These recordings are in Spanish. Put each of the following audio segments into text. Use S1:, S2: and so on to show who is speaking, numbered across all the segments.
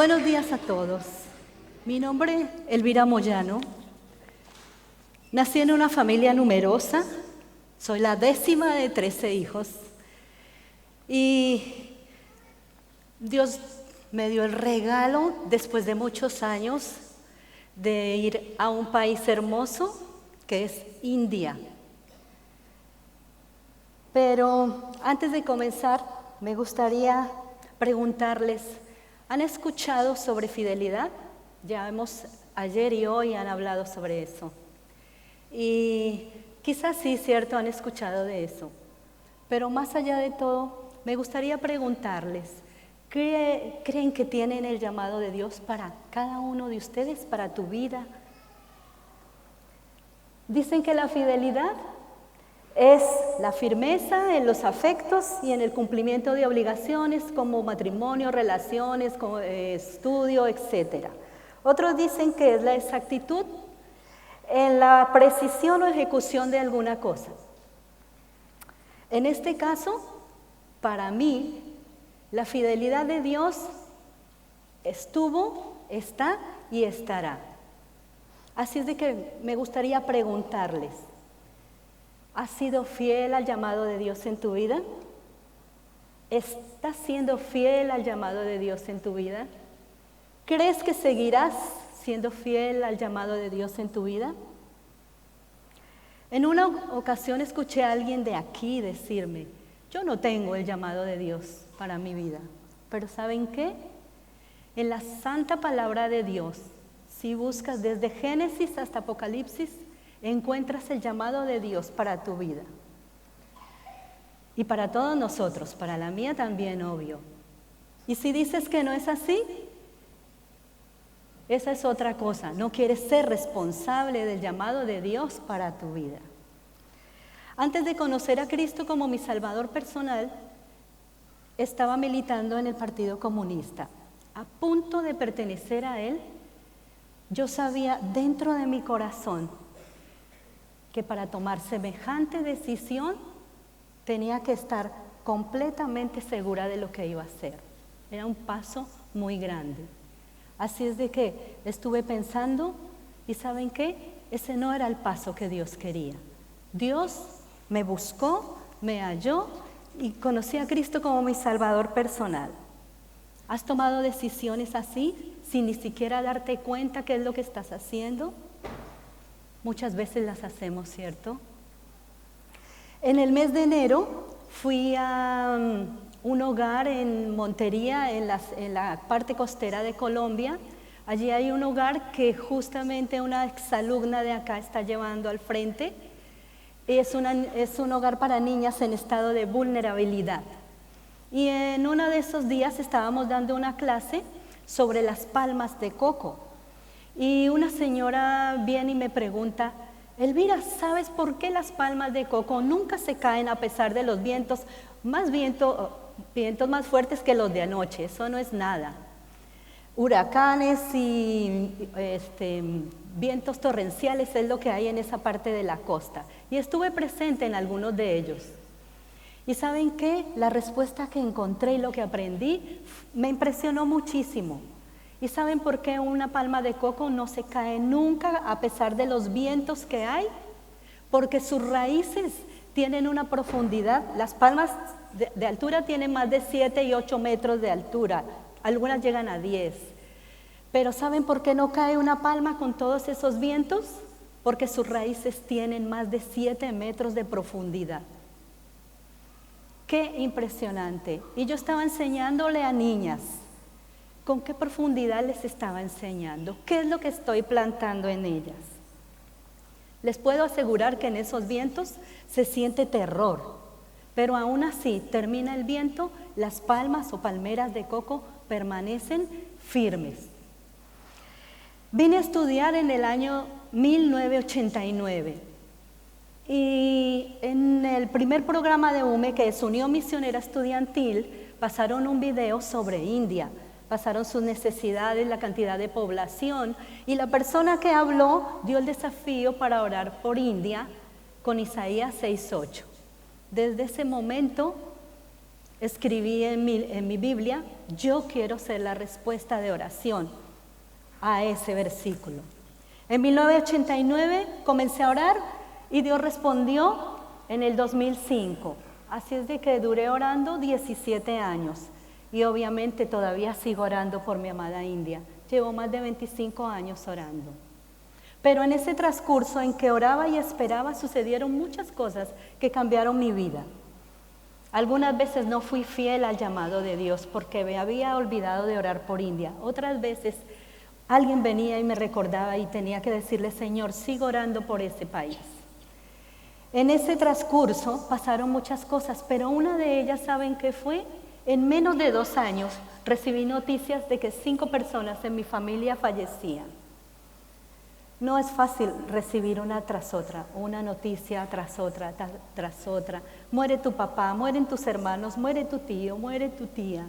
S1: Buenos días a todos. Mi nombre es Elvira Moyano. Nací en una familia numerosa. Soy la 10ª de 13 hijos. Y Dios me dio el regalo, después de muchos años, de ir a un país hermoso, que es India. Pero antes de comenzar, me gustaría preguntarles, ¿han escuchado sobre fidelidad? Ayer y hoy han hablado sobre eso. Y quizás sí, cierto, han escuchado de eso. Pero más allá de todo, me gustaría preguntarles, ¿creen que tienen el llamado de Dios para cada uno de ustedes, para tu vida? Dicen que la fidelidad es la firmeza en los afectos y en el cumplimiento de obligaciones como matrimonio, relaciones, como estudio, etc. Otros dicen que es la exactitud en la precisión o ejecución de alguna cosa. En este caso, para mí, la fidelidad de Dios estuvo, está y estará. Así es de que me gustaría preguntarles, ¿has sido fiel al llamado de Dios en tu vida? ¿Estás siendo fiel al llamado de Dios en tu vida? ¿Crees que seguirás siendo fiel al llamado de Dios en tu vida? En una ocasión escuché a alguien de aquí decirme, yo no tengo el llamado de Dios para mi vida, pero ¿saben qué? En la santa palabra de Dios, si buscas desde Génesis hasta Apocalipsis, encuentras el llamado de Dios para tu vida. Y para todos nosotros, para la mía también, obvio. Y si dices que no es así, esa es otra cosa. No quieres ser responsable del llamado de Dios para tu vida. Antes de conocer a Cristo como mi Salvador personal, estaba militando en el Partido Comunista. A punto de pertenecer a él, yo sabía dentro de mi corazón que para tomar semejante decisión tenía que estar completamente segura de lo que iba a hacer. Era un paso muy grande. Así es de que estuve pensando y ¿saben qué? Ese no era el paso que Dios quería. Dios me buscó, me halló y conocí a Cristo como mi Salvador personal. ¿Has tomado decisiones así sin ni siquiera darte cuenta qué es lo que estás haciendo? Muchas veces las hacemos, ¿cierto? En el mes de enero fui a un hogar en Montería, en la parte costera de Colombia. Allí hay un hogar que justamente una exalumna de acá está llevando al frente. Es un hogar para niñas en estado de vulnerabilidad. Y en uno de esos días estábamos dando una clase sobre las palmas de coco. Y una señora viene y me pregunta, Elvira, ¿sabes por qué las palmas de coco nunca se caen a pesar de los vientos más fuertes que los de anoche? Eso no es nada. Huracanes y vientos torrenciales es lo que hay en esa parte de la costa. Y estuve presente en algunos de ellos. ¿Y saben qué? La respuesta que encontré y lo que aprendí me impresionó muchísimo. ¿Y saben por qué una palma de coco no se cae nunca a pesar de los vientos que hay? Porque sus raíces tienen una profundidad. Las palmas de altura tienen más de 7 y 8 metros de altura. Algunas llegan a 10. Pero ¿saben por qué no cae una palma con todos esos vientos? Porque sus raíces tienen más de 7 metros de profundidad. ¡Qué impresionante! Y yo estaba enseñándole a niñas. ¿Con qué profundidad les estaba enseñando? ¿Qué es lo que estoy plantando en ellas? Les puedo asegurar que en esos vientos se siente terror, pero aún así termina el viento, las palmas o palmeras de coco permanecen firmes. Vine a estudiar en el año 1989 y en el primer programa de UME, que es Unión Misionera Estudiantil, pasaron un video sobre India. Pasaron sus necesidades, la cantidad de población, y la persona que habló dio el desafío para orar por India con Isaías 6:8. Desde ese momento escribí en mi Biblia, yo quiero ser la respuesta de oración a ese versículo. En 1989 comencé a orar y Dios respondió en el 2005. Así es de que duré orando 17 años y obviamente todavía sigo orando por mi amada India. Llevo más de 25 años orando. Pero en ese transcurso en que oraba y esperaba sucedieron muchas cosas que cambiaron mi vida. Algunas veces no fui fiel al llamado de Dios porque me había olvidado de orar por India. Otras veces alguien venía y me recordaba y tenía que decirle, Señor, sigo orando por ese país. En ese transcurso pasaron muchas cosas, pero una de ellas, ¿saben qué fue? En menos de 2 años recibí noticias de que 5 personas en mi familia fallecían. No es fácil recibir una tras otra, una noticia tras otra, tras otra. Muere tu papá, mueren tus hermanos, muere tu tío, muere tu tía.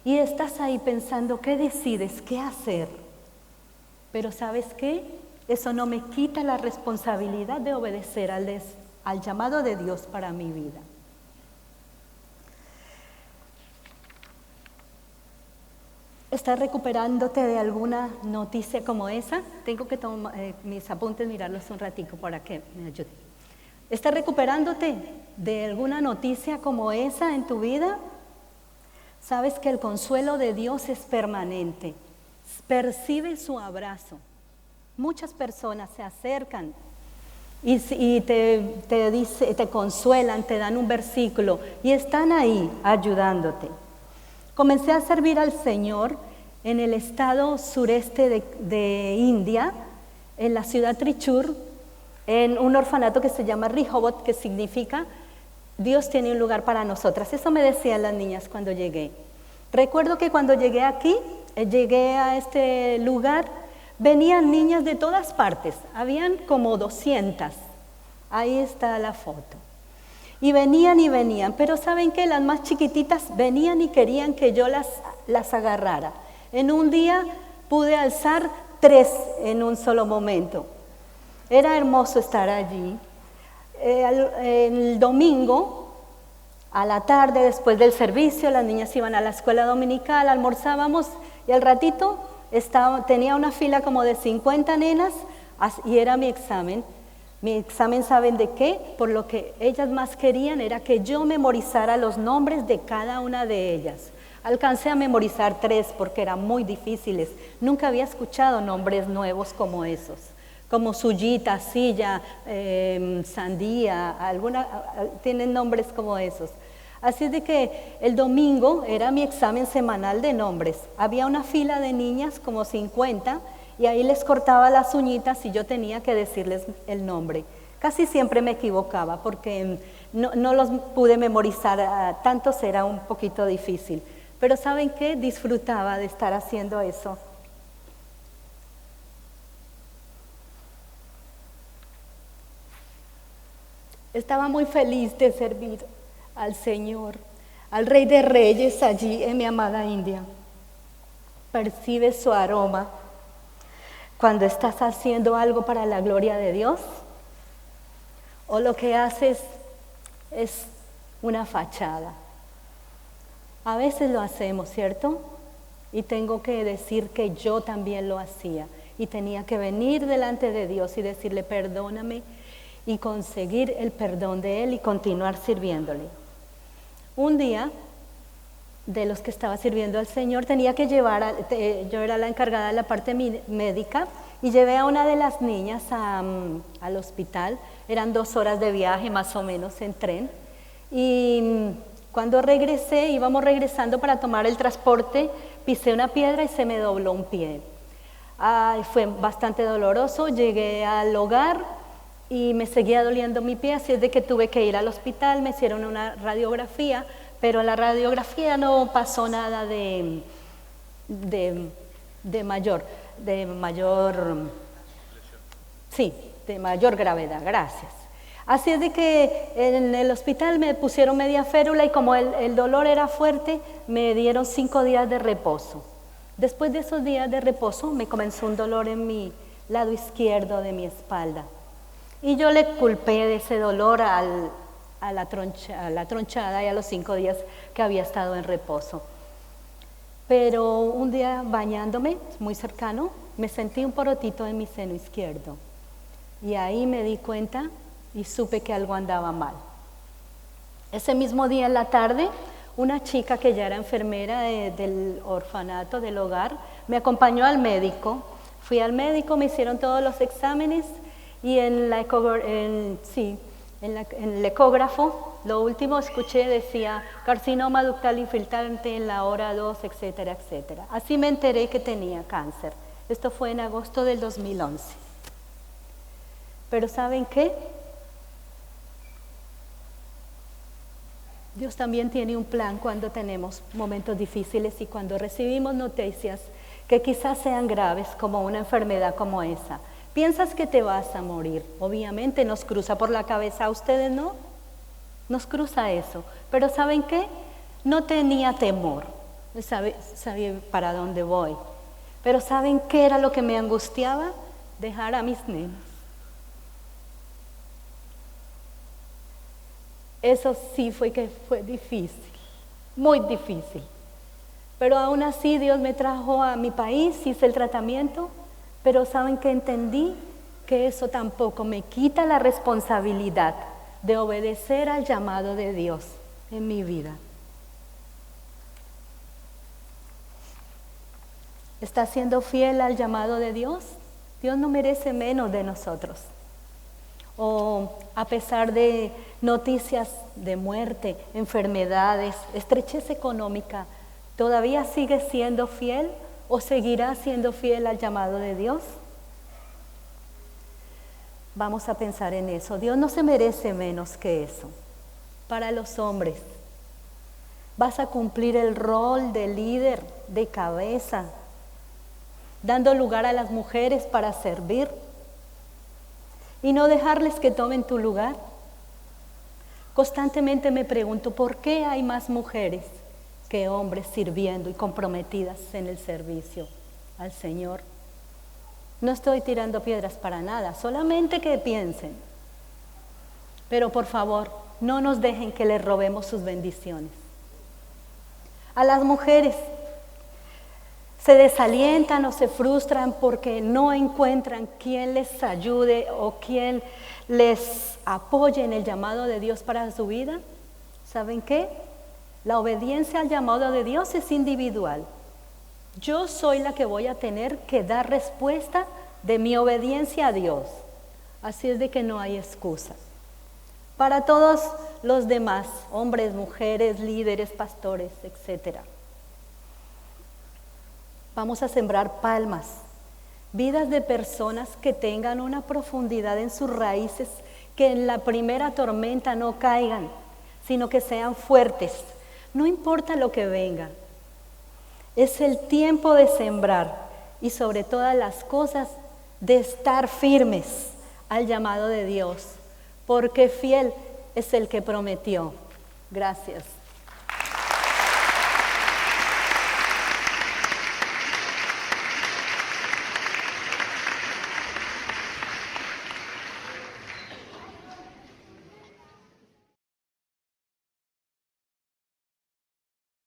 S1: Y estás ahí pensando, ¿qué decides? ¿Qué hacer? Pero ¿sabes qué? Eso no me quita la responsabilidad de obedecer al llamado de Dios para mi vida. ¿Estás recuperándote de alguna noticia como esa? Tengo que tomar mis apuntes, mirarlos un ratico para que me ayude. ¿Estás recuperándote de alguna noticia como esa en tu vida? Sabes que el consuelo de Dios es permanente. Percibe su abrazo. Muchas personas se acercan y te consuelan, te dan un versículo y están ahí ayudándote. Comencé a servir al Señor en el estado sureste de India, en la ciudad Trichur, en un orfanato que se llama Rehovot, que significa Dios tiene un lugar para nosotras. Eso me decían las niñas cuando llegué. Recuerdo que cuando llegué aquí, llegué a este lugar, venían niñas de todas partes, habían como 200, ahí está la foto. Y venían, pero ¿saben qué? Las más chiquititas venían y querían que yo las agarrara. En un día pude alzar 3 en un solo momento. Era hermoso estar allí. El domingo, a la tarde, después del servicio, las niñas iban a la escuela dominical, almorzábamos y al ratito tenía una fila como de 50 nenas y era mi examen. Mi examen, ¿saben de qué? Por lo que ellas más querían era que yo memorizara los nombres de cada una de ellas. Alcancé a memorizar 3 porque eran muy difíciles. Nunca había escuchado nombres nuevos como esos, como Suyita, Silla, Sandía, tienen nombres como esos. Así de que el domingo era mi examen semanal de nombres. Había una fila de niñas, como 50, y ahí les cortaba las uñitas y yo tenía que decirles el nombre. Casi siempre me equivocaba porque no los pude memorizar, tantos era un poquito difícil. Pero ¿saben qué? Disfrutaba de estar haciendo eso. Estaba muy feliz de servir al Señor, al Rey de Reyes allí en mi amada India. Percibe su aroma. Cuando estás haciendo algo para la gloria de Dios, o lo que haces es una fachada. A veces lo hacemos, ¿cierto? Y tengo que decir que yo también lo hacía. Y tenía que venir delante de Dios y decirle, perdóname, y conseguir el perdón de Él y continuar sirviéndole. Un día, de los que estaba sirviendo al Señor, tenía que yo era la encargada de la parte médica y llevé a una de las niñas al hospital. Eran 2 horas de viaje más o menos en tren y cuando regresé, íbamos regresando para tomar el transporte, pisé una piedra y se me dobló un pie. Fue bastante doloroso. Llegué al hogar y me seguía doliendo mi pie, así es de que tuve que ir al hospital. Me hicieron una radiografía, pero en la radiografía no pasó nada de mayor gravedad, gracias. Así es de que en el hospital me pusieron media férula y como el dolor era fuerte, me dieron 5 días de reposo. Después de esos días de reposo me comenzó un dolor en mi lado izquierdo de mi espalda. Y yo le culpé de ese dolor a la tronchada y a los 5 días que había estado en reposo. Pero un día bañándome, muy cercano, me sentí un porotito en mi seno izquierdo. Y ahí me di cuenta y supe que algo andaba mal. Ese mismo día en la tarde, una chica que ya era enfermera del orfanato, del hogar, me acompañó al médico. Fui al médico, me hicieron todos los exámenes y en el ecógrafo, lo último escuché decía carcinoma ductal infiltrante en la hora 2, etcétera, etcétera. Así me enteré que tenía cáncer. Esto fue en agosto del 2011. Pero ¿saben qué? Dios también tiene un plan cuando tenemos momentos difíciles y cuando recibimos noticias que quizás sean graves, como una enfermedad como esa. Piensas que te vas a morir. Obviamente nos cruza por la cabeza, ¿a ustedes no? Nos cruza eso. Pero ¿saben qué? No tenía temor. Sabía para dónde voy. Pero ¿saben qué era lo que me angustiaba? Dejar a mis nenas. Eso sí fue difícil, muy difícil. Pero aún así Dios me trajo a mi país, hice el tratamiento, pero ¿saben qué? Entendí que eso tampoco me quita la responsabilidad de obedecer al llamado de Dios en mi vida. ¿Estás siendo fiel al llamado de Dios? Dios no merece menos de nosotros. O a pesar de noticias de muerte, enfermedades, estrechez económica, ¿todavía sigues siendo fiel o seguirás siendo fiel al llamado de Dios? Vamos a pensar en eso. Dios no se merece menos que eso. Para los hombres, vas a cumplir el rol de líder, de cabeza, dando lugar a las mujeres para servir y no dejarles que tomen tu lugar. Constantemente me pregunto, ¿por qué hay más mujeres que hombres sirviendo y comprometidas en el servicio al Señor? No estoy tirando piedras para nada, solamente que piensen. Pero por favor, no nos dejen que les robemos sus bendiciones. A las mujeres se desalientan o se frustran porque no encuentran quien les ayude o quien les apoye en el llamado de Dios para su vida. ¿Saben qué? La obediencia al llamado de Dios es individual. Yo soy la que voy a tener que dar respuesta de mi obediencia a Dios. Así es de que no hay excusa. Para todos los demás, hombres, mujeres, líderes, pastores, etcétera. Vamos a sembrar palmas, vidas de personas que tengan una profundidad en sus raíces, que en la primera tormenta no caigan, sino que sean fuertes. No importa lo que venga, es el tiempo de sembrar y sobre todas las cosas de estar firmes al llamado de Dios, porque fiel es el que prometió. Gracias.